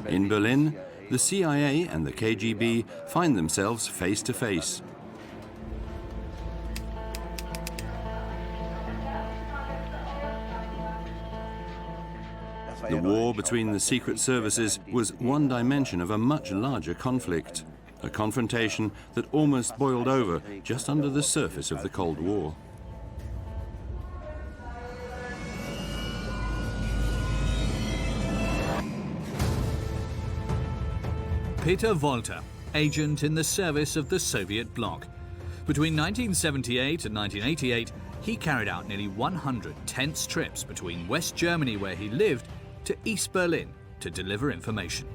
In Berlin, the CIA and the KGB find themselves face to face. The war between the secret services was one dimension of a much larger conflict, a confrontation that almost boiled over just under the surface of the Cold War. Peter Walter, agent in the service of the Soviet bloc. Between 1978 and 1988, he carried out nearly 100 tense trips between West Germany, where he lived, to East Berlin to deliver information.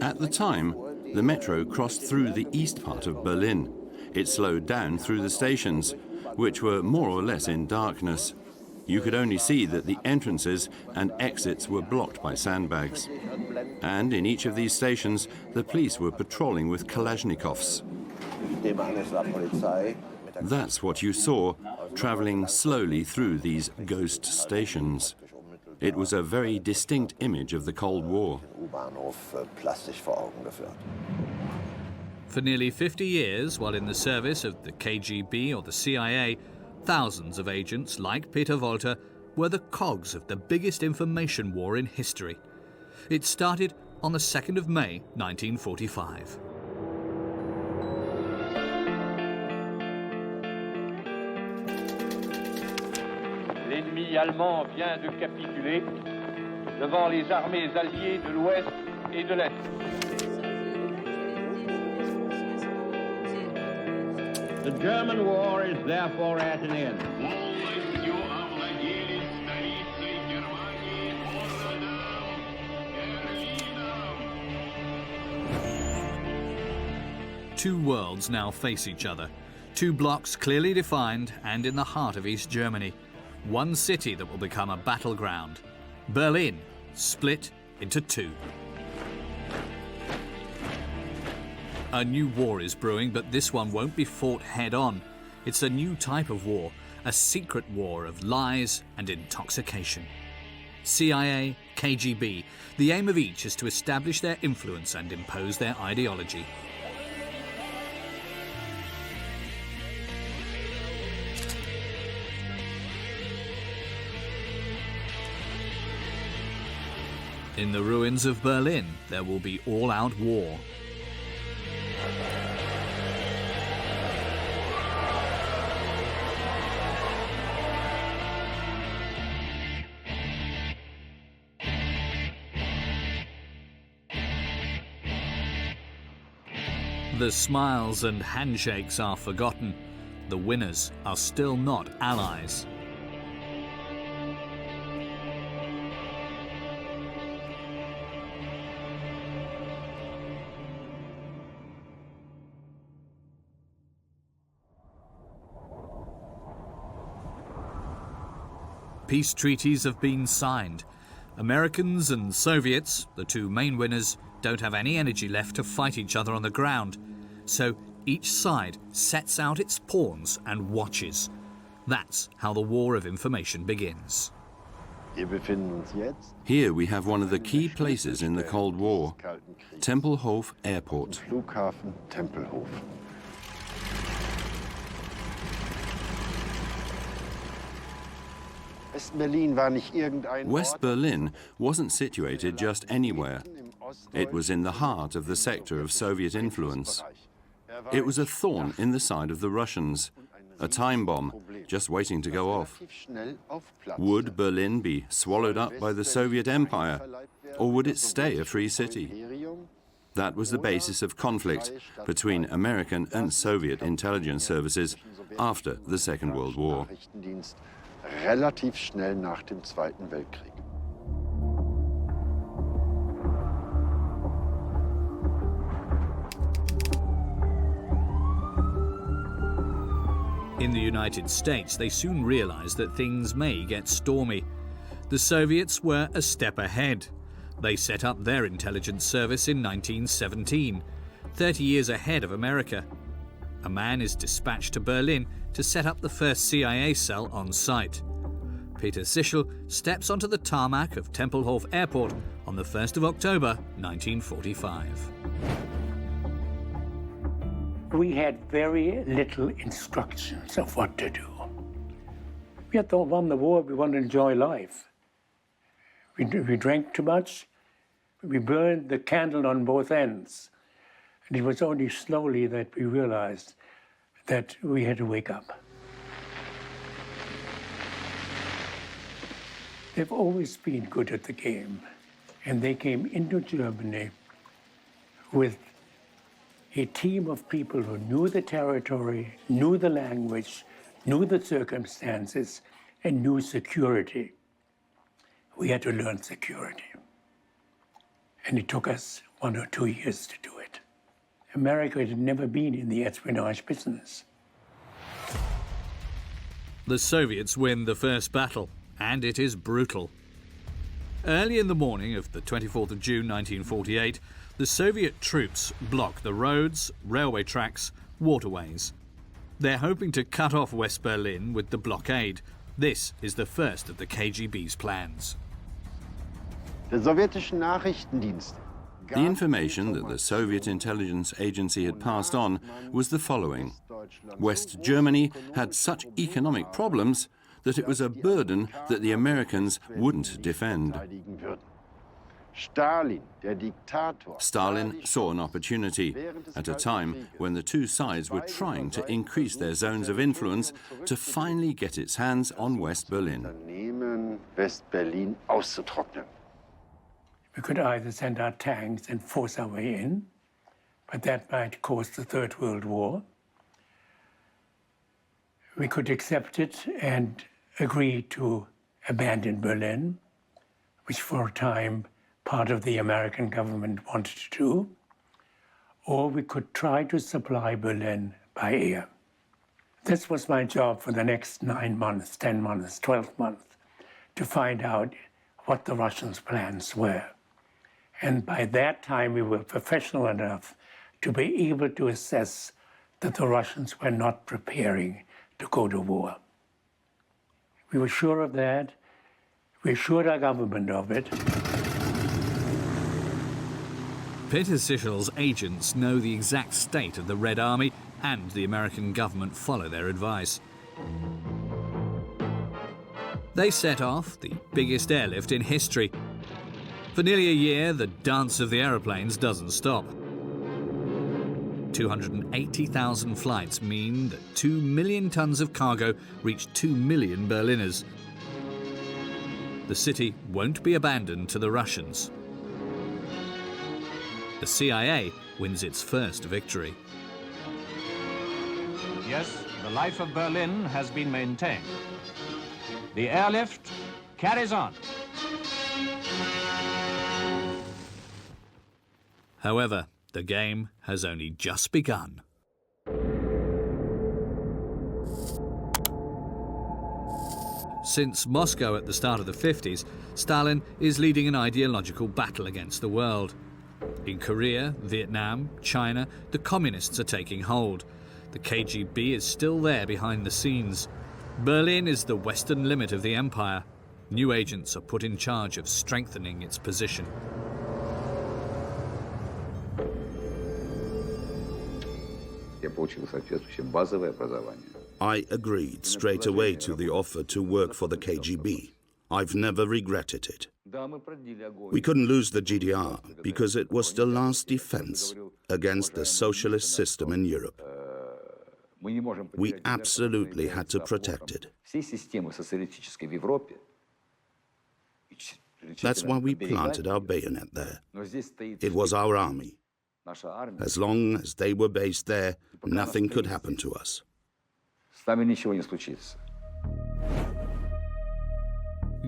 At the time, the metro crossed through the east part of Berlin. It slowed down through the stations, which were more or less in darkness. You could only see that the entrances and exits were blocked by sandbags. And in each of these stations, the police were patrolling with Kalashnikovs. That's what you saw, traveling slowly through these ghost stations. It was a very distinct image of the Cold War. For nearly 50 years, while in the service of the KGB or the CIA, thousands of agents like Peter Walter were the cogs of the biggest information war in history. It started on the 2nd of May, 1945. L'ennemi allemand vient de capituler devant les armées alliées de l'Ouest et de l'Est. The German war is therefore at an end. Two worlds now face each other. Two blocks clearly defined and in the heart of East Germany. One city that will become a battleground. Berlin, split into two. A new war is brewing, but this one won't be fought head-on. It's a new type of war, a secret war of lies and intoxication. CIA, KGB, the aim of each is to establish their influence and impose their ideology. In the ruins of Berlin, there will be all-out war. The smiles and handshakes are forgotten. The winners are still not allies. Peace treaties have been signed. Americans and Soviets, the two main winners, don't have any energy left to fight each other on the ground. So each side sets out its pawns and watches. That's how the war of information begins. Here we have one of the key places in the Cold War, Tempelhof Airport. West Berlin wasn't situated just anywhere. It was in the heart of the sector of Soviet influence. It was a thorn in the side of the Russians, a time bomb just waiting to go off. Would Berlin be swallowed up by the Soviet Empire, or would it stay a free city? That was the basis of conflict between American and Soviet intelligence services after the Second World War. Relativ schnell nach dem Zweiten Weltkrieg. In the United States, they soon realized that things may get stormy. The Soviets were a step ahead. They set up their intelligence service in 1917, 30 years ahead of America. a man is dispatched to Berlin to set up the first CIA cell on site. Peter Sichel steps onto the tarmac of Tempelhof Airport on the 1st of October 1945. We had very little instructions of what to do. We had won the war, we wanted to enjoy life. We drank too much, we burned the candle on both ends. And it was only slowly that we realized that we had to wake up. They've always been good at the game, and they came into Germany with a team of people who knew the territory, knew the language, knew the circumstances, and knew security. We had to learn security. And it took us 1 or 2 years to do it. America had never been in the espionage business. The Soviets win the first battle, and it is brutal. Early in the morning of the 24th of June 1948, the Soviet troops block the roads, railway tracks, waterways. They're hoping to cut off West Berlin with the blockade. This is the first of the KGB's plans. Der sowjetische Nachrichtendienst. The information that the Soviet intelligence agency had passed on was the following. West Germany had such economic problems that it was a burden that the Americans wouldn't defend. Stalin saw an opportunity at a time when the two sides were trying to increase their zones of influence to finally get its hands on West Berlin. We could either send our tanks and force our way in, but that might cause the Third World War. We could accept it and agree to abandon Berlin, which for a time part of the American government wanted to do, or we could try to supply Berlin by air. This was my job for the next 9 months, 10 months, 12 months, to find out what the Russians' plans were. And by that time, we were professional enough to be able to assess that the Russians were not preparing to go to war. We were sure of that. We assured our government of it. Peter Sichel's agents know the exact state of the Red Army, and the American government follow their advice. They set off the biggest airlift in history. For nearly a year, the dance of the aeroplanes doesn't stop. 280,000 flights mean that 2 million tons of cargo reach 2 million Berliners. The city won't be abandoned to the Russians. The CIA wins its first victory. Yes, the life of Berlin has been maintained. The airlift carries on. However, the game has only just begun. Since Moscow at the start of the 50s, Stalin is leading an ideological battle against the world. In Korea, Vietnam, China, the communists are taking hold. The KGB is still there behind the scenes. Berlin is the western limit of the empire. New agents are put in charge of strengthening its position. I agreed straight away to the offer to work for the KGB. I've never regretted it. We couldn't lose the GDR because it was the last defense against the socialist system in Europe. We absolutely had to protect it. That's why we planted our bayonet there. It was our army. As long as they were based there, nothing could happen to us.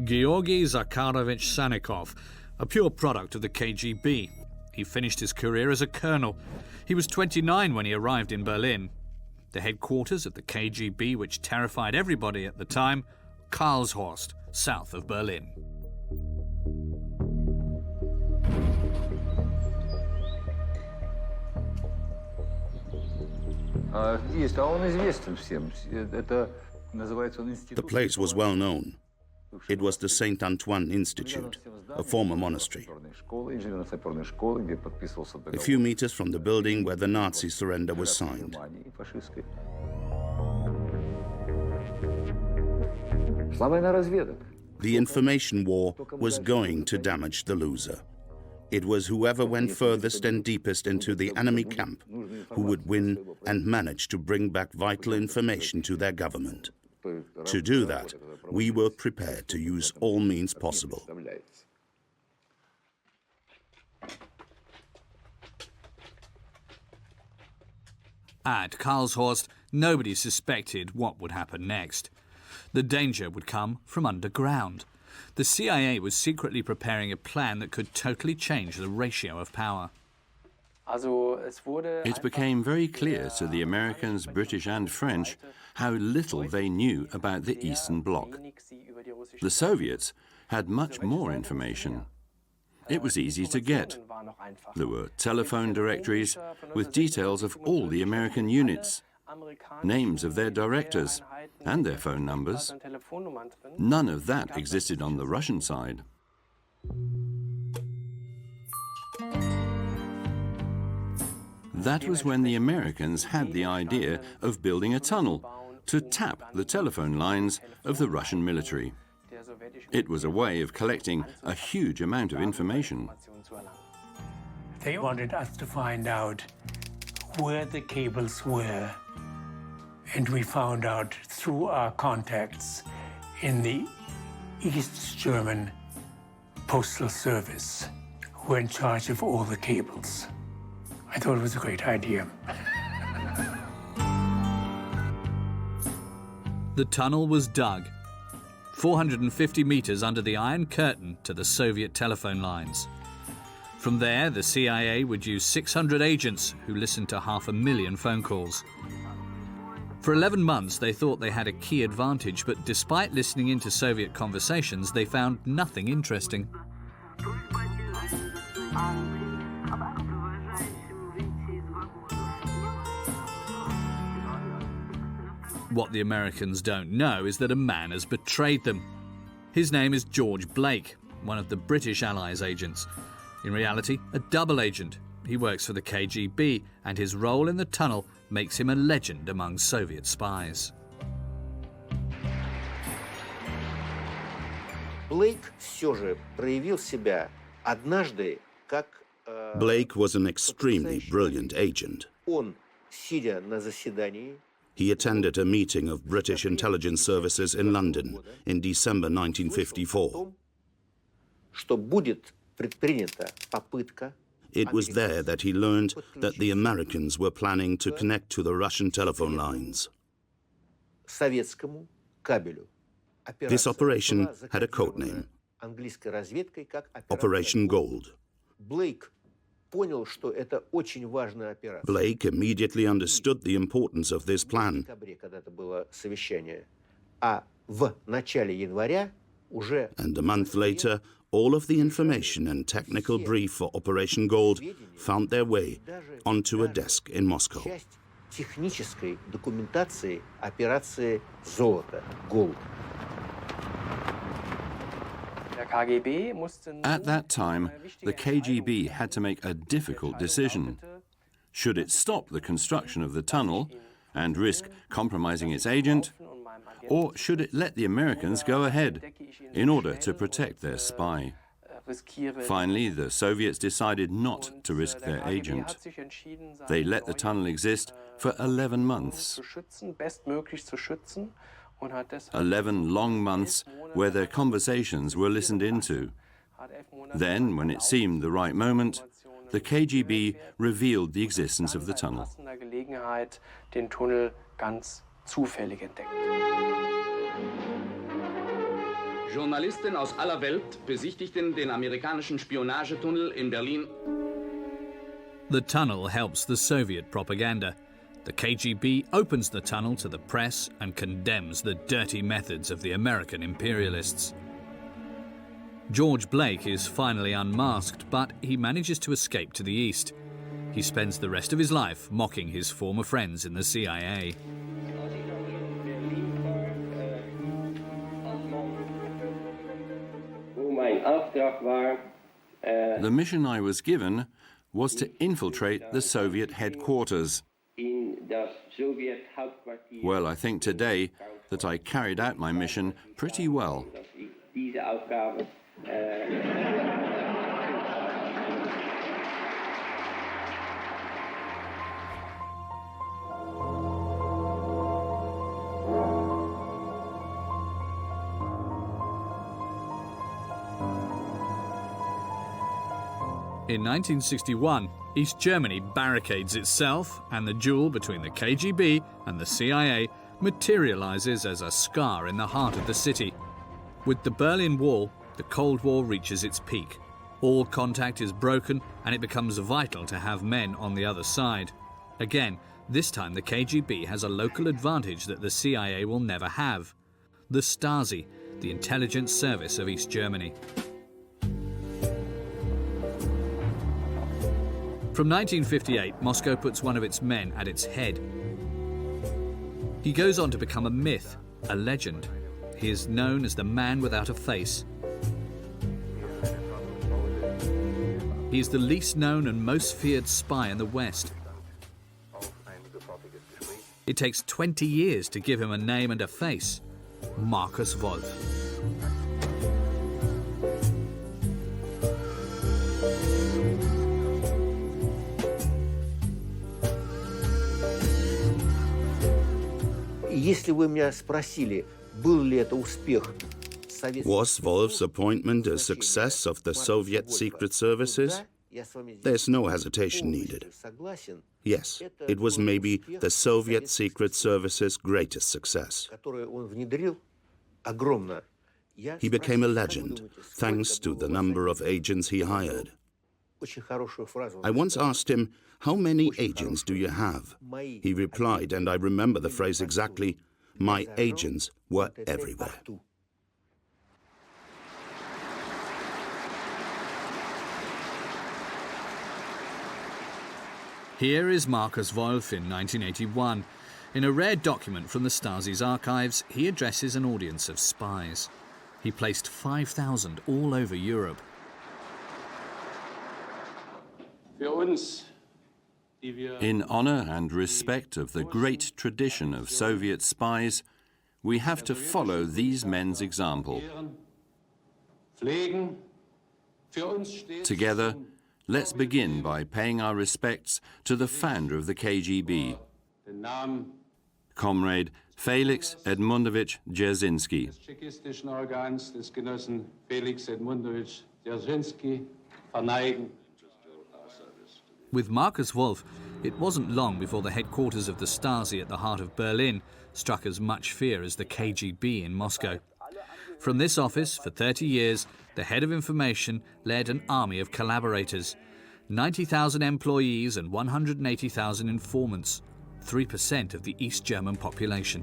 Georgy Zakharovich Sannikov, a pure product of the KGB. He finished his career as a colonel. He was 29 when he arrived in Berlin. The headquarters of the KGB, which terrified everybody at the time, Karlshorst, south of Berlin. The place was well known. It was the Saint Antoine Institute, a former monastery, a few meters from the building where the Nazi surrender was signed. The information war was going to damage the loser. It was whoever went furthest and deepest into the enemy camp who would win and manage to bring back vital information to their government. To do that, we were prepared to use all means possible. At Karlshorst, nobody suspected what would happen next. The danger would come from underground. The CIA was secretly preparing a plan that could totally change the ratio of power. It became very clear to the Americans, British and French how little they knew about the Eastern Bloc. The Soviets had much more information. It was easy to get. There were telephone directories with details of all the American units, names of their directors, and their phone numbers. None of that existed on the Russian side. That was when the Americans had the idea of building a tunnel to tap the telephone lines of the Russian military. It was a way of collecting a huge amount of information. They wanted us to find out where the cables were. And we found out through our contacts in the East German Postal Service, who were in charge of all the cables. I thought it was a great idea. The tunnel was dug, 450 meters under the Iron Curtain to the Soviet telephone lines. From there, the CIA would use 600 agents who listened to 500,000 phone calls. For 11 months, they thought they had a key advantage, but despite listening into Soviet conversations, they found nothing interesting. What the Americans don't know is that a man has betrayed them. His name is George Blake, one of the British Allies' agents. In reality, a double agent. He works for the KGB, and his role in the tunnel makes him a legend among Soviet spies. Blake was an extremely brilliant agent. He attended a meeting of British intelligence services in London in December 1954. It was there that he learned that the Americans were planning to connect to the Russian telephone lines. This operation had a code name, Operation Gold. Blake immediately understood the importance of this plan. And a month later, all of the information and technical brief for Operation Gold found their way onto a desk in Moscow. At that time, the KGB had to make a difficult decision. Should it stop the construction of the tunnel and risk compromising its agent, or should it let the Americans go ahead in order to protect their spy? Finally, the Soviets decided not to risk their agent. They let the tunnel exist for 11 months. 11 long months where their conversations were listened into. Then, when it seemed the right moment, the KGB revealed the existence of the tunnel. Journalisten aus aller Welt besichtigten den amerikanischen Spionagetunnel in Berlin. The tunnel helps the Soviet propaganda. The KGB opens the tunnel to the press and condemns the dirty methods of the American imperialists. George Blake is finally unmasked, but he manages to escape to the east. He spends the rest of his life mocking his former friends in the CIA. The mission I was given was to infiltrate the Soviet headquarters. Well, I think today that I carried out my mission pretty well. In 1961, East Germany barricades itself, and the duel between the KGB and the CIA materializes as a scar in the heart of the city. With the Berlin Wall, the Cold War reaches its peak. All contact is broken, and it becomes vital to have men on the other side. Again, this time the KGB has a local advantage that the CIA will never have: the Stasi, the intelligence service of East Germany. From 1958, Moscow puts one of its men at its head. He goes on to become a myth, a legend. He is known as the man without a face. He is the least known and most feared spy in the West. It takes 20 years to give him a name and a face: Markus Wolf. Если вы меня спросили, был ли это успех Was Wolf's appointment a success of the Soviet secret services? There's no hesitation needed. Yes, it was maybe the Soviet secret service's greatest success. He became a legend thanks to the number of agents he hired. I once asked him, "How many agents do you have?" He replied, and I remember the phrase exactly, "My agents were everywhere." Here is Markus Wolf in 1981. In a rare document from the Stasi's archives, he addresses an audience of spies. He placed 5,000 all over Europe. In honor and respect of the great tradition of Soviet spies, we have to follow these men's example. Together, let's begin by paying our respects to the founder of the KGB, Comrade Felix Edmundovich Dzerzhinsky. With Markus Wolf, it wasn't long before the headquarters of the Stasi at the heart of Berlin struck as much fear as the KGB in Moscow. From this office, for 30 years, the head of information led an army of collaborators, 90,000 employees and 180,000 informants, 3% of the East German population.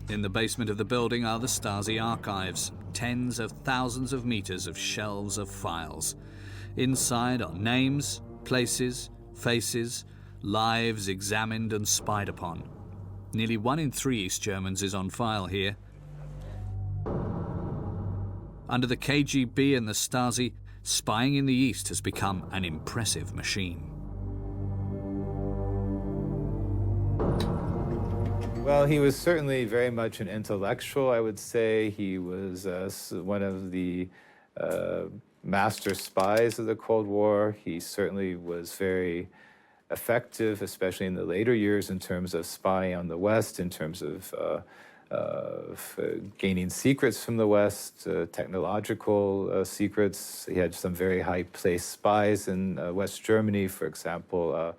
In the basement of the building are the Stasi archives, tens of thousands of meters of shelves of files. Inside are names, places, faces, lives examined and spied upon. Nearly 1 in 3 East Germans is on file here. Under the KGB and the Stasi, spying in the East has become an impressive machine. Well, he was certainly very much an intellectual, I would say. He was one of the master spies of the Cold War. He certainly was very effective, especially in the later years, in terms of spying on the West, in terms of gaining secrets from the West, technological secrets. He had some very high-placed spies in West Germany, for example,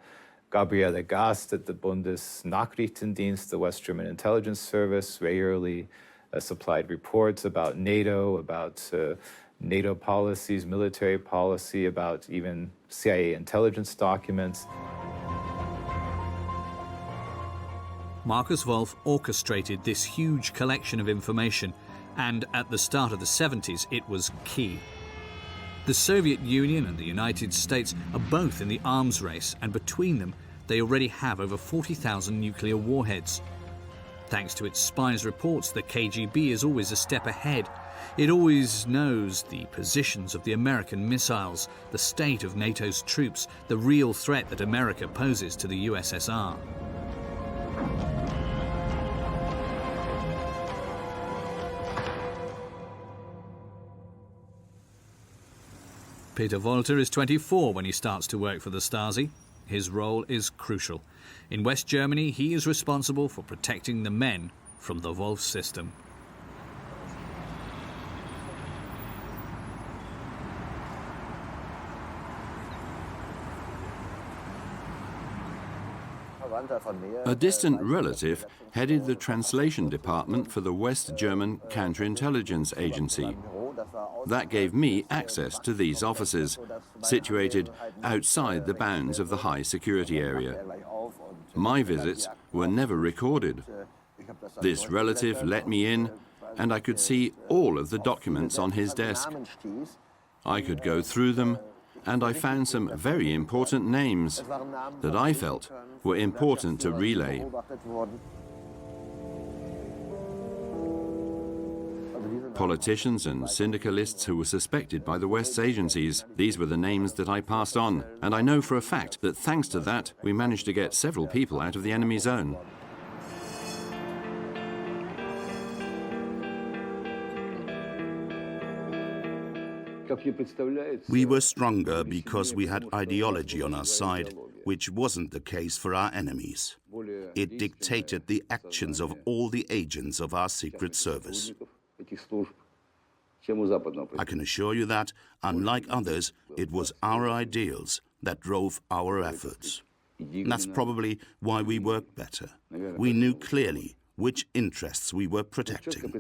Gabriele Gast at the Bundesnachrichtendienst, the West German intelligence service, regularly supplied reports about NATO, about NATO policies, military policy, about even CIA intelligence documents. Markus Wolf orchestrated this huge collection of information, and at the start of the 70s, it was key. The Soviet Union and the United States are both in the arms race, and between them, they already have over 40,000 nuclear warheads. Thanks to its spies reports, the KGB is always a step ahead. It always knows the positions of the American missiles, the state of NATO's troops, the real threat that America poses to the USSR. Peter Wolter is 24 when he starts to work for the Stasi. His role is crucial. In West Germany, he is responsible for protecting the men from the Wolf system. A distant relative headed the translation department for the West German counterintelligence agency. That gave me access to these offices, situated outside the bounds of the high security area. My visits were never recorded. This relative let me in, and I could see all of the documents on his desk. I could go through them, and I found some very important names that I felt were important to relay. Politicians and syndicalists who were suspected by the West's agencies, these were the names that I passed on, and I know for a fact that thanks to that, we managed to get several people out of the enemy zone. We were stronger because we had ideology on our side, which wasn't the case for our enemies. It dictated the actions of all the agents of our secret service. I can assure you that, unlike others, it was our ideals that drove our efforts. And that's probably why we worked better. We knew clearly which interests we were protecting.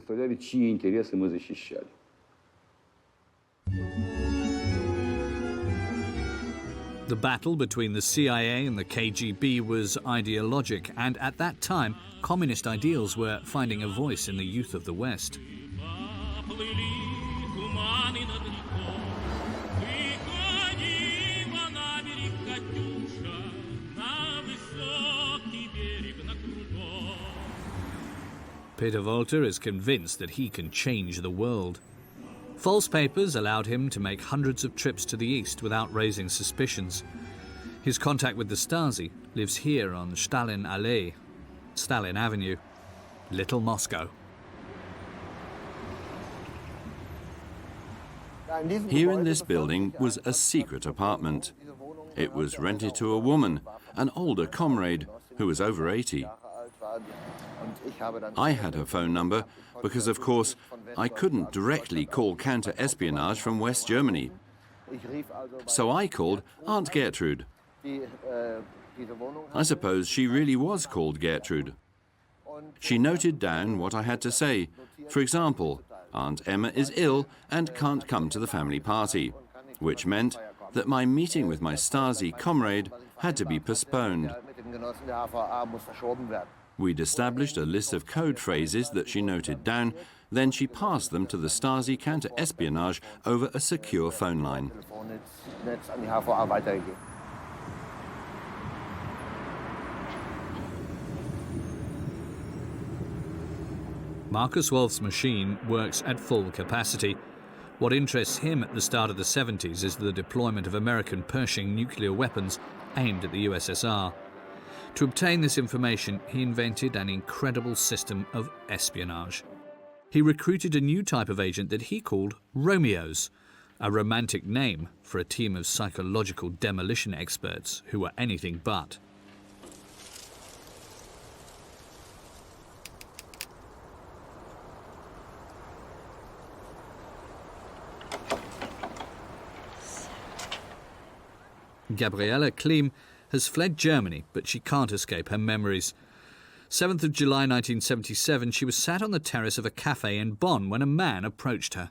The battle between the CIA and the KGB was ideologic, and at that time, communist ideals were finding a voice in the youth of the West. Peter Wolter is convinced that he can change the world. False papers allowed him to make hundreds of trips to the east without raising suspicions. His contact with the Stasi lives here on Stalin Avenue, Little Moscow. Here in this building was a secret apartment. It was rented to a woman, an older comrade who was over 80. I had her phone number because, of course, I couldn't directly call counter-espionage from West Germany. So I called Aunt Gertrude. I suppose she really was called Gertrude. She noted down what I had to say. For example, Aunt Emma is ill and can't come to the family party, which meant that my meeting with my Stasi comrade had to be postponed. We'd established a list of code phrases that she noted down, then she passed them to the Stasi counter-espionage over a secure phone line. Markus Wolf's machine works at full capacity. What interests him at the start of the 70s is the deployment of American Pershing nuclear weapons aimed at the USSR. To obtain this information, he invented an incredible system of espionage. He recruited a new type of agent that he called Romeos, a romantic name for a team of psychological demolition experts who were anything but. Gabriele Klim has fled Germany, but she can't escape her memories. 7th of July 1977, she was sat on the terrace of a cafe in Bonn when a man approached her.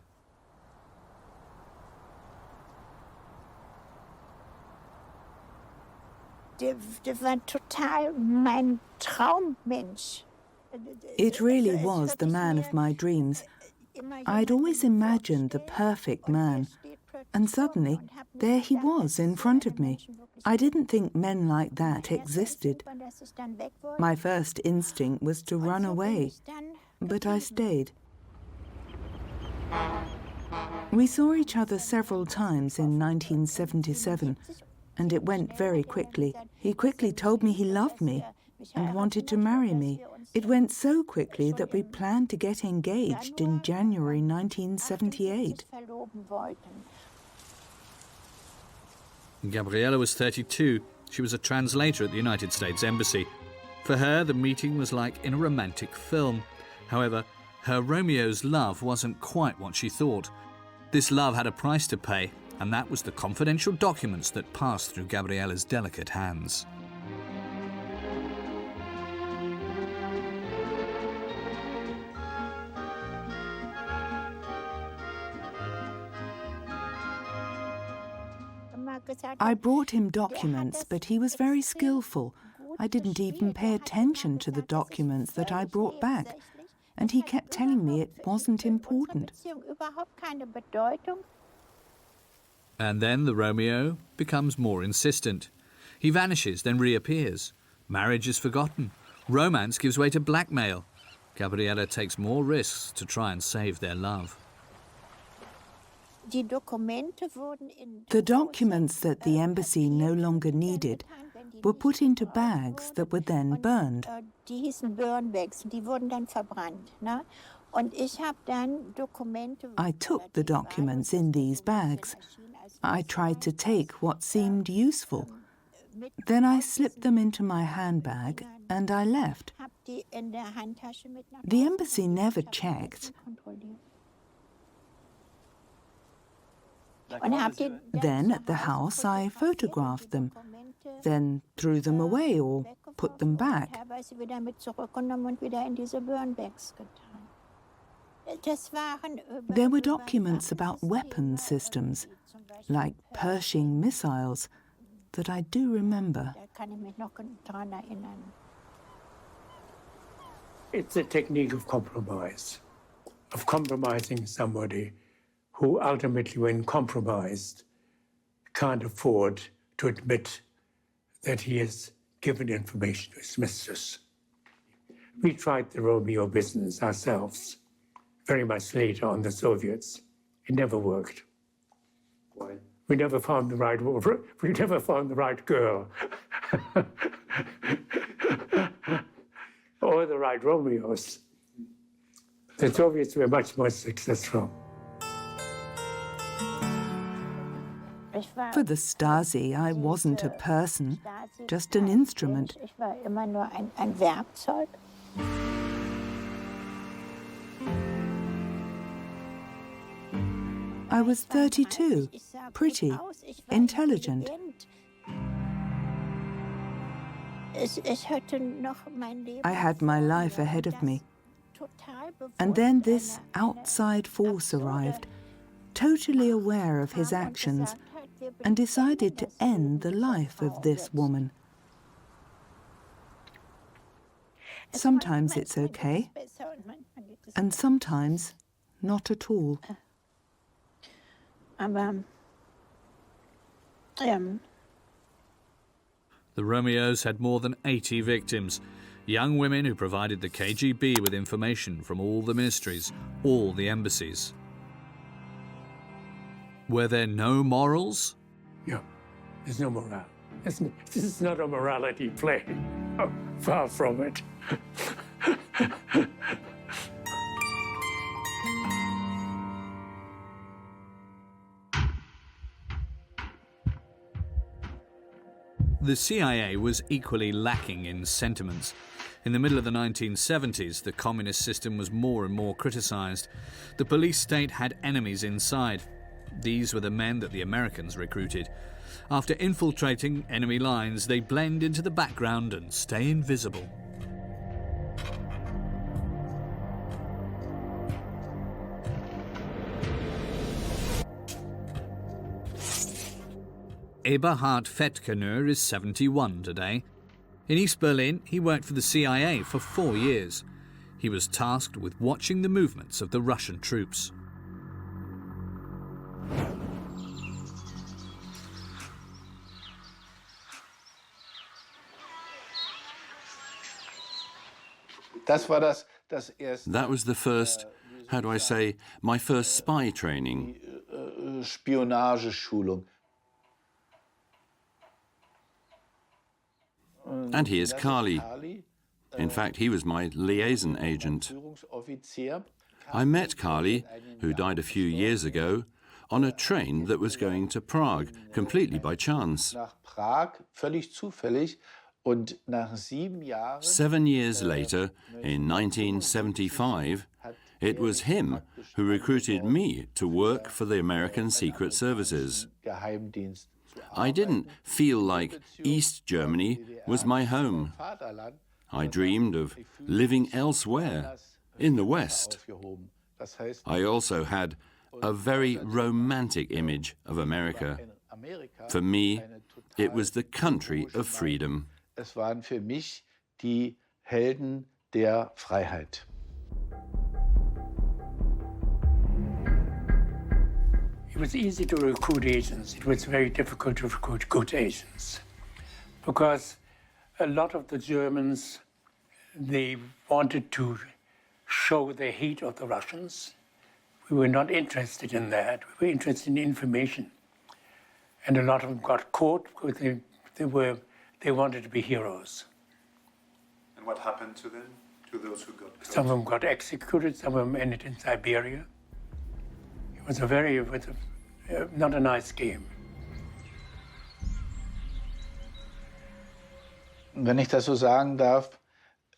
It really was the man of my dreams. I'd always imagined the perfect man, and suddenly there he was in front of me. I didn't think men like that existed. My first instinct was to run away, but I stayed. We saw each other several times in 1977, and it went very quickly. He quickly told me he loved me and wanted to marry me. It went so quickly that we planned to get engaged in January 1978. Gabriela was 32. She was a translator at the United States Embassy. For her, the meeting was like in a romantic film. However, her Romeo's love wasn't quite what she thought. This love had a price to pay, and that was the confidential documents that passed through Gabriela's delicate hands. I brought him documents, but he was very skillful. I didn't even pay attention to the documents that I brought back, and he kept telling me it wasn't important. And then the Romeo becomes more insistent. He vanishes, then reappears. Marriage is forgotten. Romance gives way to blackmail. Gabriela takes more risks to try and save their love. The documents that the embassy no longer needed were put into bags that were then burned. I took the documents in these bags. I tried to take what seemed useful. Then I slipped them into my handbag and I left. The embassy never checked. Then at the house I photographed them, then threw them away or put them back. There were documents about weapon systems, like Pershing missiles, that I do remember. It's a technique of compromise, of compromising somebody who ultimately, when compromised, can't afford to admit that he has given information to his mistress. We tried the Romeo business ourselves, very much later on the Soviets. It never worked. Why? We never found the right girl. Or the right Romeos. The Soviets were much more successful. For the Stasi, I wasn't a person, just an instrument. I was 32, pretty, intelligent. I had my life ahead of me. And then this outside force arrived, totally aware of his actions, and decided to end the life of this woman. Sometimes it's okay, and sometimes not at all. The Romeos had more than 80 victims, young women who provided the KGB with information from all the ministries, all the embassies. Were there no morals? Yeah, there's no morale. This is not a morality play. Oh, far from it. The CIA was equally lacking in sentiments. In the middle of the 1970s, the communist system was more and more criticized. The police state had enemies inside. These were the men that the Americans recruited. After infiltrating enemy lines, they blend into the background and stay invisible. Eberhard Fettkener is 71 today. In East Berlin, he worked for the CIA for 4 years. He was tasked with watching the movements of the Russian troops. That was the first, how do I say, my first spy training. Spionageschulung. And here's Carly. In fact, he was my liaison agent. I met Carly, who died a few years ago, on a train that was going to Prague, completely by chance. 7 years later, in 1975, it was him who recruited me to work for the American Secret Services. I didn't feel like East Germany was my home. I dreamed of living elsewhere, in the West. I also had a very romantic image of America. For me, it was the country of freedom. Es waren für mich die Helden der Freiheit. It was easy to recruit agents. It was very difficult to recruit good agents because a lot of the Germans, they wanted to show the hate of the Russians. We were not interested in that. We were interested in information. And a lot of them got caught because they wanted to be heroes. And what happened to them, to those who got caught? Some of them got executed, some of them ended in Siberia. It was not a nice game. Wenn ich das so sagen darf,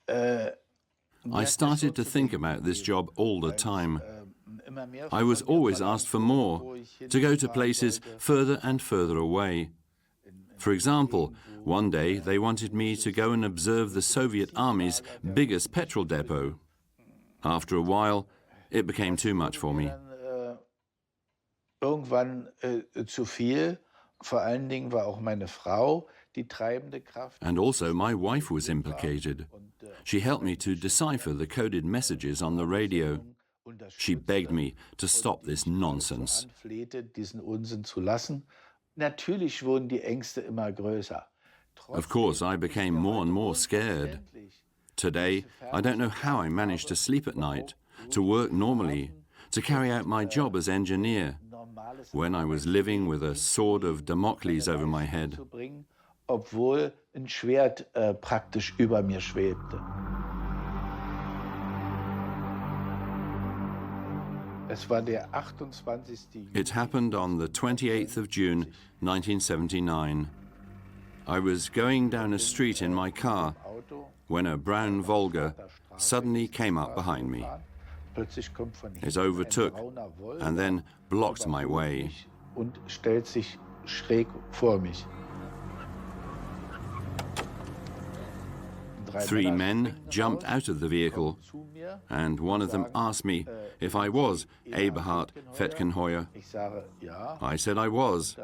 I started to think about this job all the time. I was always asked for more, to go to places further and further away. For example, one day they wanted me to go and observe the Soviet Army's biggest petrol depot. After a while, it became too much for me. Irgendwann zu viel. Vor allen Dingen war auch meine Frau die treibende Kraft. And also my wife was implicated. She helped me to decipher the coded messages on the radio. She begged me to stop this nonsense. Diesen Unsinn zu lassen. Natürlich wurden die Ängste immer größer. Of course, I became more and more scared. Today, I don't know how I managed to sleep at night, to work normally, to carry out my job as engineer, when I was living with a sword of Damocles over my head. Obwohl ein Schwert praktisch über mir schwebte. It happened on the 28th of June, 1979. I was going down a street in my car when a brown Volga suddenly came up behind me. It overtook and then blocked my way. Und stellt sich schräg vor mich. 3 men jumped out of the vehicle, and one of them asked me if I was Eberhard Fettkenheuer. I said I was,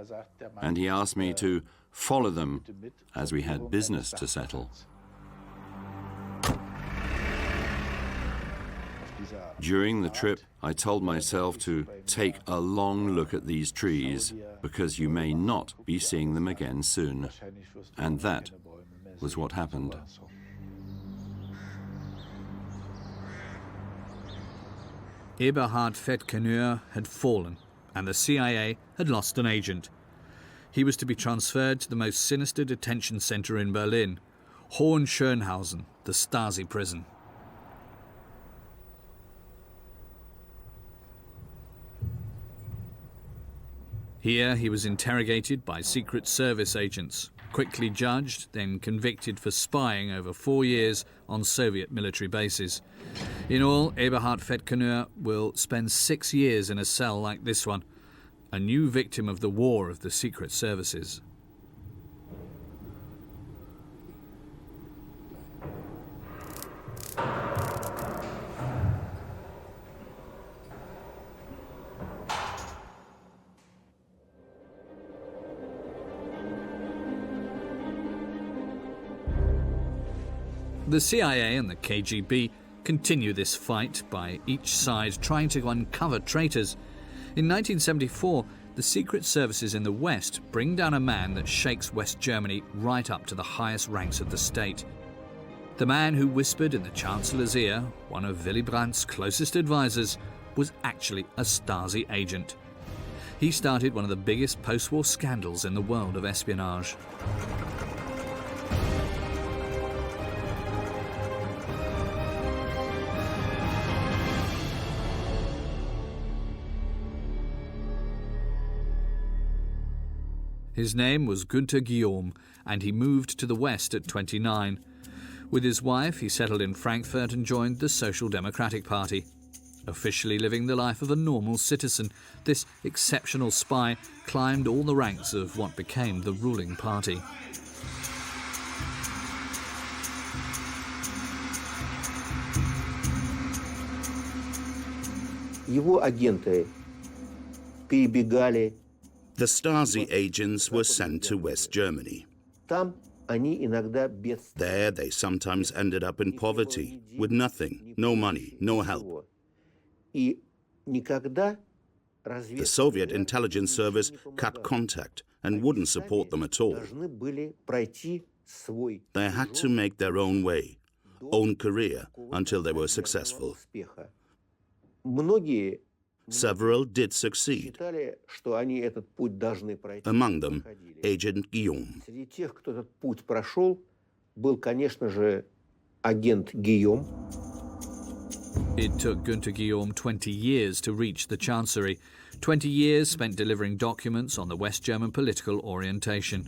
and he asked me to follow them, as we had business to settle. During the trip, I told myself to take a long look at these trees, because you may not be seeing them again soon. And that was what happened. Eberhard Fettkenheuer had fallen, and the CIA had lost an agent. He was to be transferred to the most sinister detention center in Berlin, Hohenschönhausen, the Stasi prison. Here he was interrogated by Secret Service agents, quickly judged, then convicted for spying over 4 years on Soviet military bases. In all, Eberhard Fettkenheuer will spend 6 years in a cell like this one, a new victim of the war of the Secret Services. The CIA and the KGB continue this fight by each side trying to uncover traitors. In 1974, the secret services in the West bring down a man that shakes West Germany right up to the highest ranks of the state. The man who whispered in the Chancellor's ear, one of Willy Brandt's closest advisors, was actually a Stasi agent. He started one of the biggest post-war scandals in the world of espionage. His name was Günther Guillaume, and he moved to the West at 29. With his wife, he settled in Frankfurt and joined the Social Democratic Party. Officially living the life of a normal citizen, this exceptional spy climbed all the ranks of what became the ruling party. Его агенты перебегали. The Stasi agents were sent to West Germany. There they sometimes ended up in poverty, with nothing, no money, no help. The Soviet intelligence service cut contact and wouldn't support them at all. They had to make their own way, own career, until they were successful. Several did succeed. Among them, Agent Guillaume. It took Günther Guillaume 20 years to reach the Chancellery, 20 years spent delivering documents on the West German political orientation.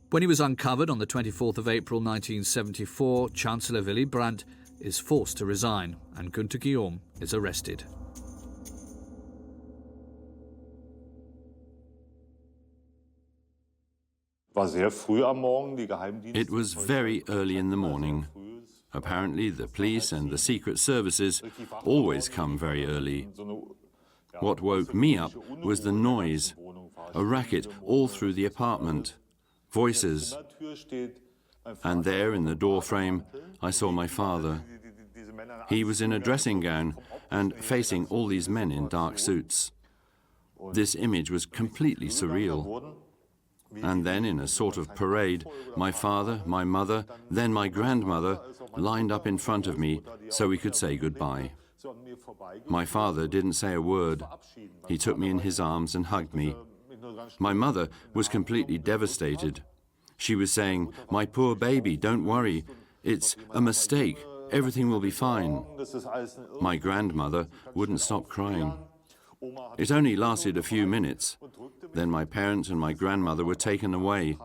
When he was uncovered on the 24th of April 1974, Chancellor Willy Brandt is forced to resign and Günther Guillaume is arrested. It was very early in the morning. Apparently, the police and the secret services always come very early. What woke me up was the noise, a racket all through the apartment, voices. And there in the doorframe, I saw my father. He was in a dressing gown and facing all these men in dark suits. This image was completely surreal. And then, in a sort of parade, my father, my mother, then my grandmother lined up in front of me so we could say goodbye. My father didn't say a word. He took me in his arms and hugged me. My mother was completely devastated. She was saying, "My poor baby, don't worry. It's a mistake. Everything will be fine." My grandmother wouldn't stop crying. It only lasted a few minutes. Then my parents and my grandmother were taken away,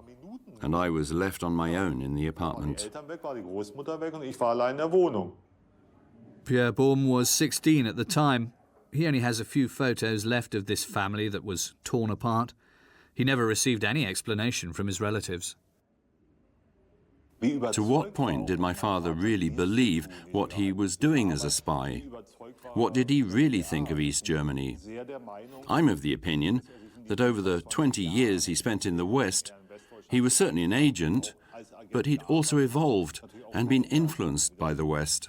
and I was left on my own in the apartment. Pierre Baum was 16 at the time. He only has a few photos left of this family that was torn apart. He never received any explanation from his relatives. To what point did my father really believe what he was doing as a spy? What did he really think of East Germany? I'm of the opinion that over the 20 years he spent in the West, he was certainly an agent, but he'd also evolved and been influenced by the West.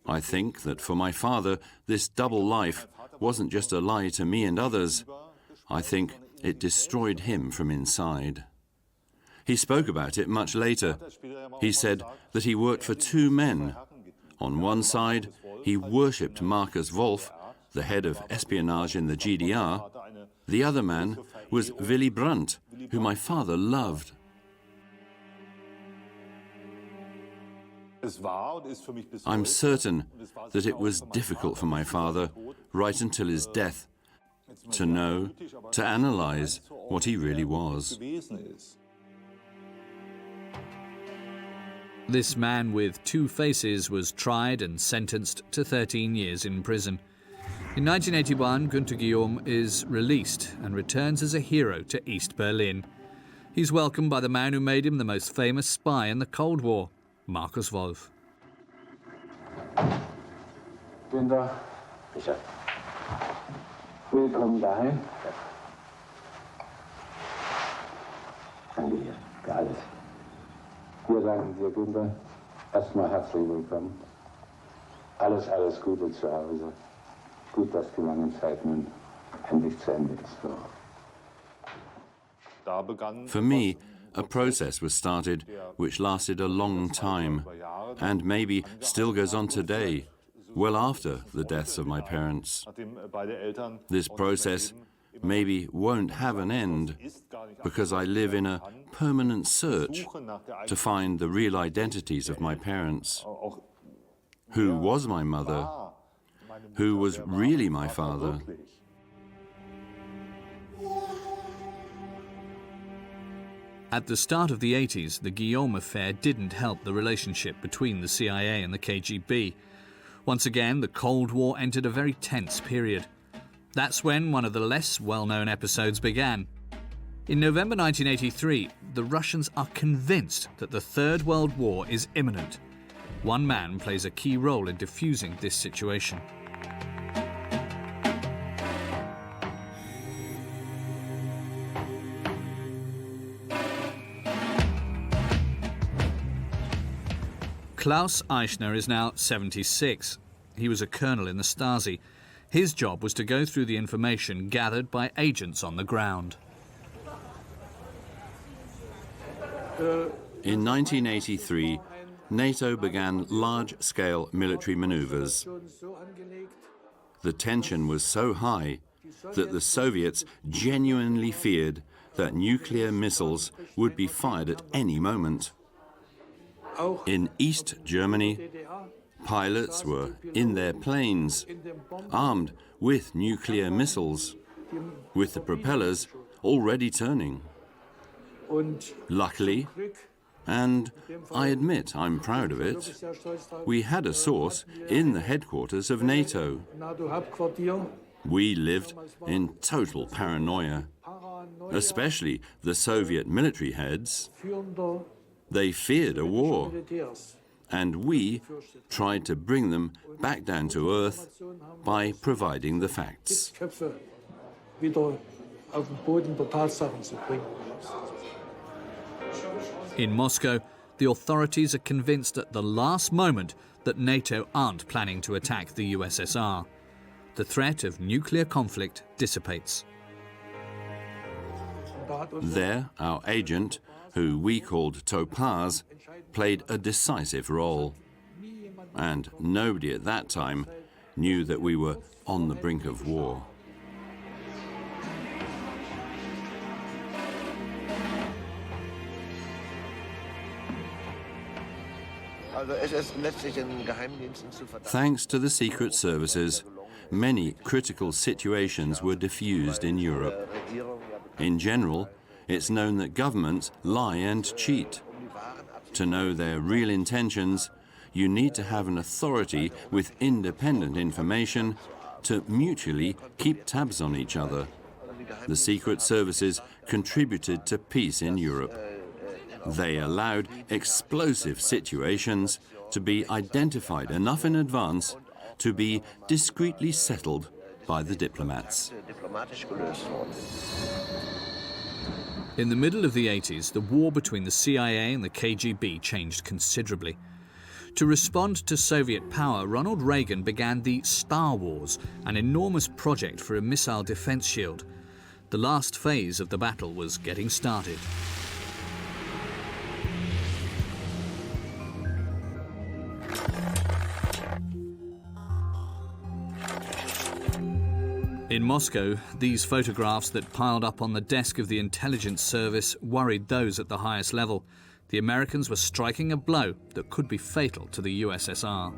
I think that for my father, this double life wasn't just a lie to me and others. I think it destroyed him from inside. He spoke about it much later. He said that he worked for two men. On one side, he worshipped Markus Wolf, the head of espionage in the GDR. The other man was Willy Brandt, who my father loved. I'm certain that it was difficult for my father, right until his death, to know, to analyze what he really was. This man with two faces was tried and sentenced to 13 years in prison. In 1981, Günther Guillaume is released and returns as a hero to East Berlin. He's welcomed by the man who made him the most famous spy in the Cold War, Markus Wolf. Günther, willkommen daheim. Danke dir für alles. Wir danken dir, Günther, Erstmal herzlich willkommen. Alles, alles Gute zu Hause. Gut, dass die lange Zeit nun endlich zu Ende ist. For me, a process was started which lasted a long time, and maybe still goes on today, well after the deaths of my parents. This process maybe won't have an end, because I live in a permanent search to find the real identities of my parents. Who was my mother? Who was really my father? At the start of the 80s, the Guillaume affair didn't help the relationship between the CIA and the KGB. Once again, the Cold War entered a very tense period. That's when one of the less well-known episodes began. In November 1983, the Russians are convinced that the Third World War is imminent. One man plays a key role in defusing this situation. Klaus Eichner is now 76. He was a colonel in the Stasi. His job was to go through the information gathered by agents on the ground. In 1983, NATO began large-scale military maneuvers. The tension was so high that the Soviets genuinely feared that nuclear missiles would be fired at any moment. In East Germany, pilots were in their planes, armed with nuclear missiles, with the propellers already turning. Luckily, and I admit I'm proud of it, we had a source in the headquarters of NATO. We lived in total paranoia, especially the Soviet military heads. They feared a war, and we tried to bring them back down to earth by providing the facts. In Moscow, the authorities are convinced at the last moment that NATO aren't planning to attack the USSR. The threat of nuclear conflict dissipates. There, our agent, who we called Topaz, played a decisive role. And nobody at that time knew that we were on the brink of war. Thanks to the secret services, many critical situations were diffused in Europe. In general, it's known that governments lie and cheat. To know their real intentions, you need to have an authority with independent information to mutually keep tabs on each other. The secret services contributed to peace in Europe. They allowed explosive situations to be identified enough in advance to be discreetly settled by the diplomats. In the middle of the 80s, the war between the CIA and the KGB changed considerably. To respond to Soviet power, Ronald Reagan began the Star Wars, an enormous project for a missile defense shield. The last phase of the battle was getting started. In Moscow, these photographs that piled up on the desk of the intelligence service worried those at the highest level. The Americans were striking a blow that could be fatal to the USSR.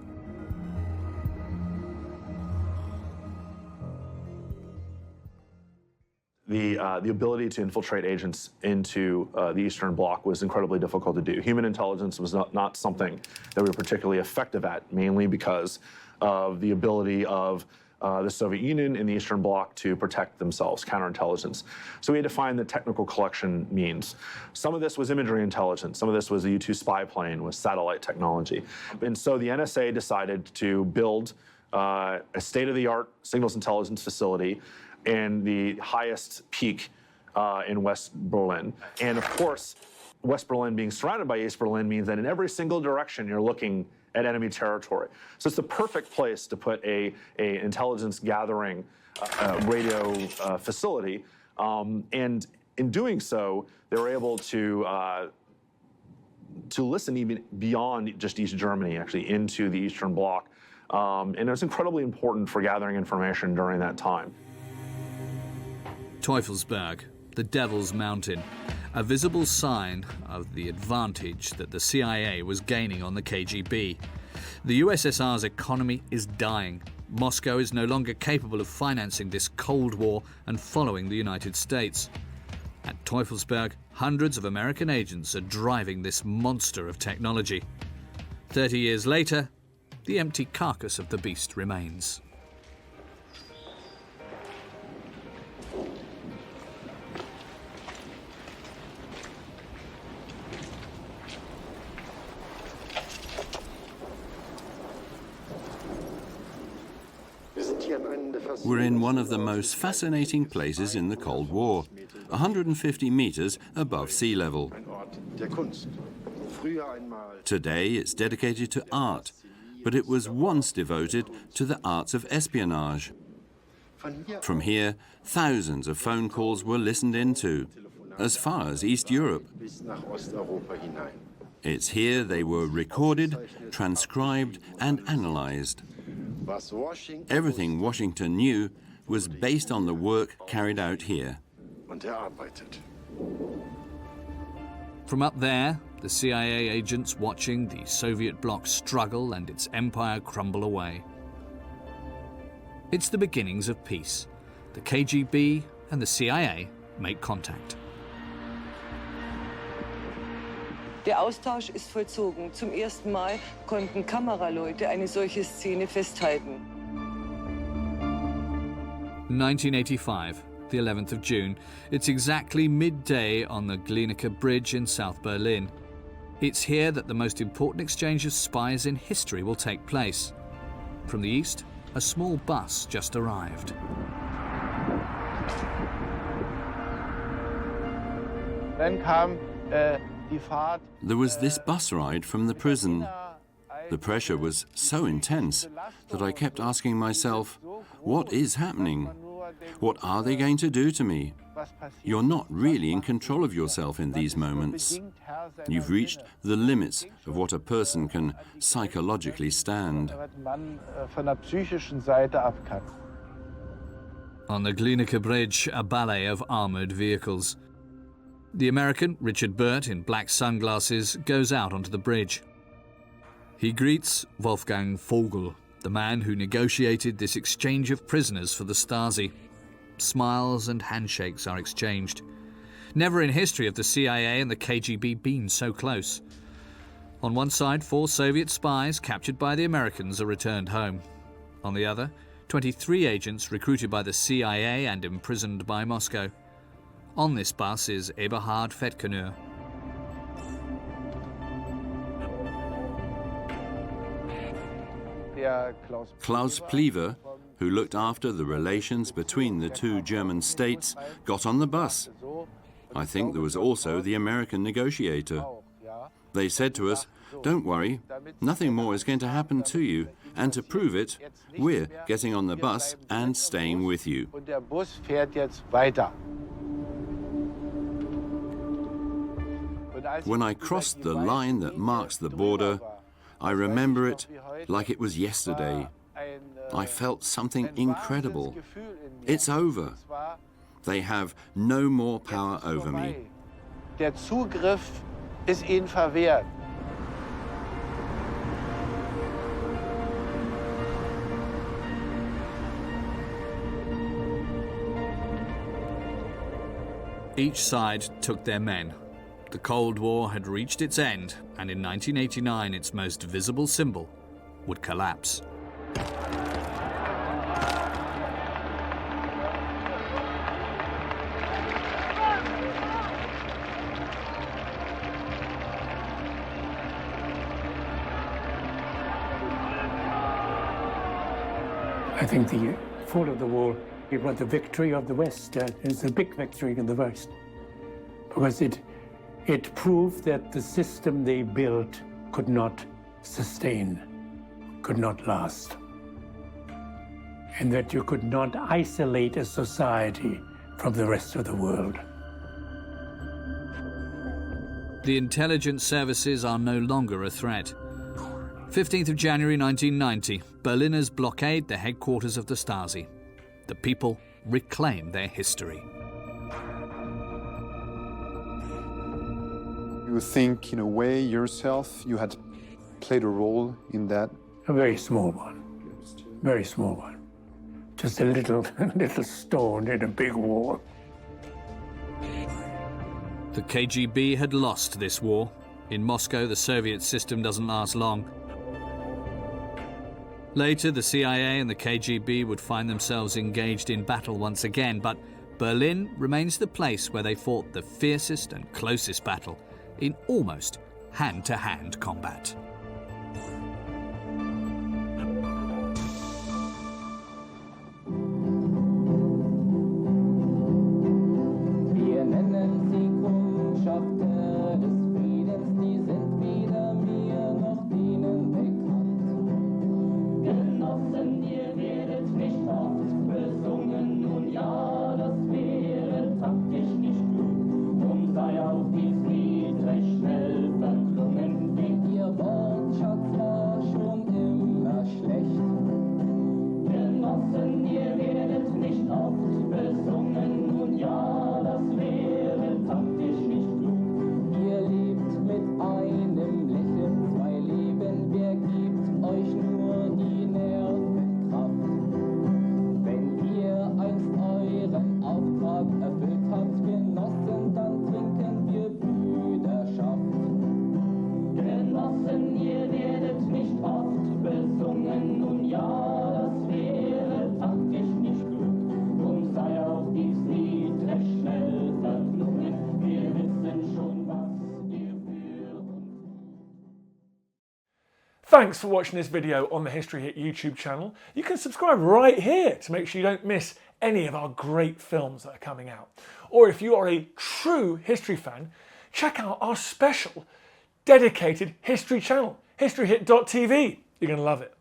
The ability to infiltrate agents into the Eastern Bloc was incredibly difficult to do. Human intelligence was not something that we were particularly effective at, mainly because of the ability of the Soviet Union and the Eastern Bloc to protect themselves, counterintelligence. So we had to find the technical collection means. Some of this was imagery intelligence. Some of this was a U-2 spy plane with satellite technology. And so the NSA decided to build a state-of-the-art signals intelligence facility in the highest peak in West Berlin. And of course, West Berlin being surrounded by East Berlin means that in every single direction you're looking at enemy territory. So it's the perfect place to put a intelligence gathering radio facility. And in doing so, they were able to listen even beyond just East Germany, actually into the Eastern Bloc. And it was incredibly important for gathering information during that time. Teufelsberg, the Devil's Mountain, a visible sign of the advantage that the CIA was gaining on the KGB. The USSR's economy is dying. Moscow is no longer capable of financing this Cold War and following the United States. At Teufelsberg, hundreds of American agents are driving this monster of technology. 30 years later, the empty carcass of the beast remains. We're in one of the most fascinating places in the Cold War, 150 meters above sea level. Today it's dedicated to art, but it was once devoted to the arts of espionage. From here, thousands of phone calls were listened into, as far as East Europe. It's here they were recorded, transcribed and analyzed. Everything Washington knew was based on the work carried out here. From up there, the CIA agents watching the Soviet bloc struggle and its empire crumble away. It's the beginnings of peace. The KGB and the CIA make contact. Der Austausch ist vollzogen. Zum ersten Mal konnten Kameraleute eine solche Szene festhalten. 1985, the 11th of June. It's exactly midday on the Glienicke Bridge in South Berlin. It's here that the most important exchange of spies in history will take place. From the east, a small bus just arrived. Dann kam There was this bus ride from the prison. The pressure was so intense that I kept asking myself, what is happening? What are they going to do to me? You're not really in control of yourself in these moments. You've reached the limits of what a person can psychologically stand. On the Glienicke Bridge, a ballet of armoured vehicles. The American, Richard Burt, in black sunglasses, goes out onto the bridge. He greets Wolfgang Vogel, the man who negotiated this exchange of prisoners for the Stasi. Smiles and handshakes are exchanged. Never in history have the CIA and the KGB been so close. On one side, 4 Soviet spies captured by the Americans are returned home. On the other, 23 agents recruited by the CIA and imprisoned by Moscow. On this bus is Eberhard Fettkenür. Klaus Pliever, who looked after the relations between the two German states, got on the bus. I think there was also the American negotiator. They said to us, "Don't worry, nothing more is going to happen to you, and to prove it, we're getting on the bus and staying with you." When I crossed the line that marks the border, I remember it like it was yesterday. I felt something incredible. It's over. They have no more power over me. Der Zugriff ist ihnen verwehrt. Each side took their men. The Cold War had reached its end, and in 1989 its most visible symbol would collapse. I think the fall of the wall, it was the victory of the West. It's a big victory in the West, because it It proved that the system they built could not sustain, could not last, and that you could not isolate a society from the rest of the world. The intelligence services are no longer a threat. 15th of January 1990, Berliners blockade the headquarters of the Stasi. The people reclaim their history. You think, in a way, yourself, you had played a role in that? A very small one. Very small one. Just a little stone in a big war. The KGB had lost this war. In Moscow, the Soviet system doesn't last long. Later, the CIA and the KGB would find themselves engaged in battle once again, but Berlin remains the place where they fought the fiercest and closest battle in almost hand-to-hand combat. Thanks for watching this video on the History Hit YouTube channel. You can subscribe right here to make sure you don't miss any of our great films that are coming out. Or if you are a true history fan, check out our special dedicated history channel, historyhit.tv. You're going to love it.